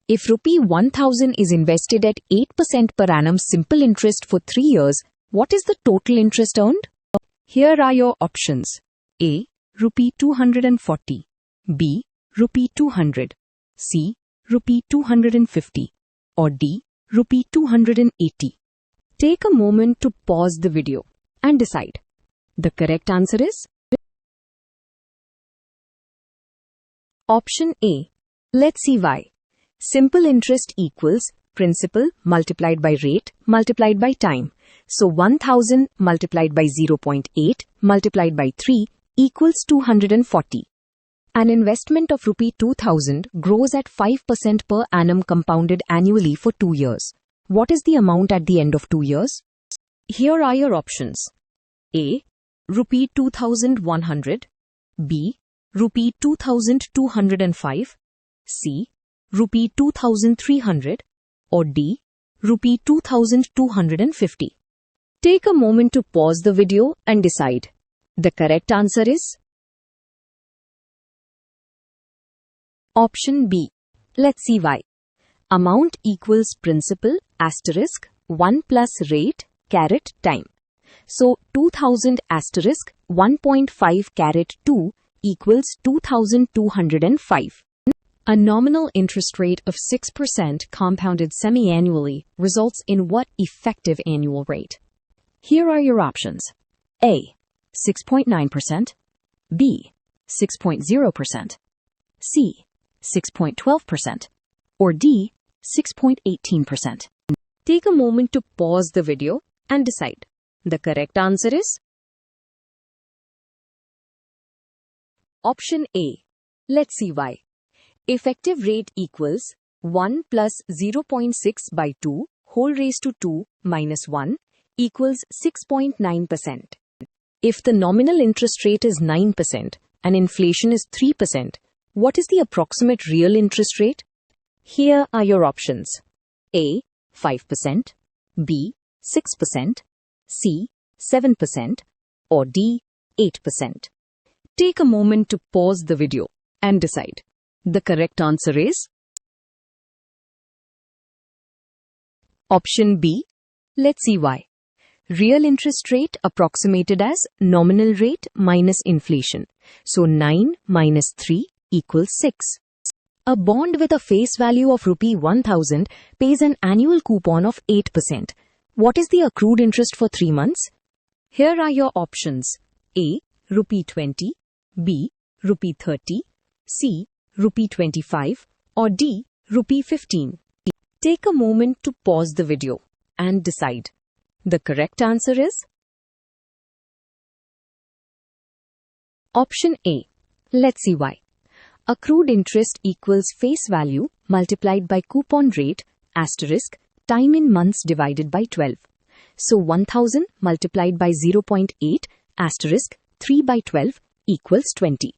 If rupee 1000 is invested at 8% per annum simple interest for 3 years, what is the total interest earned? Here are your options. A. Rupee 240. B. Rupee 200. C. Rupee 250. Or D. Rupee 280. Take a moment to pause the video and decide. The correct answer is option A. Let's see why. Simple interest equals principal multiplied by rate multiplied by time. So 1000 multiplied by 0.8 multiplied by 3 equals 240. An investment of rupee 2000 grows at 5% per annum compounded annually for 2 years. What is the amount at the end of 2 years? Here are your options. A. Rupee 2100. B. Rupee 2205. C. Rupee 2300. Or D. Rupee 2250. Take a moment to pause the video and decide. The correct answer is option B. Let's see why. Amount equals principal asterisk 1 plus rate caret time. So 2000 asterisk 1.5 caret 2 equals 2205. A nominal interest rate of 6% compounded semi-annually results in what effective annual rate? Here are your options. A. 6.9%. B. 6.0%. C. 6.12%. Or D. 6.18%. Take a moment to pause the video and decide. The correct answer is option A. Let's see why. Effective rate equals 1 plus 0.6 by 2 whole raised to 2 minus 1 equals 6.9%. If the nominal interest rate is 9% and inflation is 3%, what is the approximate real interest rate? Here are your options. A. 5%. B. 6%. C. 7%. Or D. 8%. Take a moment to pause the video and decide. The correct answer is option B. Let's see why. Real interest rate approximated as nominal rate minus inflation. So 9 minus 3 equals 6. A bond with a face value of rupee 1000 pays an annual coupon of 8%. What is the accrued interest for 3 months? Here are your options. A. Rupee 20. B. Rupee 30. C. Rupee 25. Or D. Rupee 15. Take a moment to pause the video and decide. The correct answer is option A. Let's see why. Accrued interest equals face value multiplied by coupon rate asterisk time in months divided by 12. So 1000 multiplied by 0.8 asterisk 3 by 12 equals 20.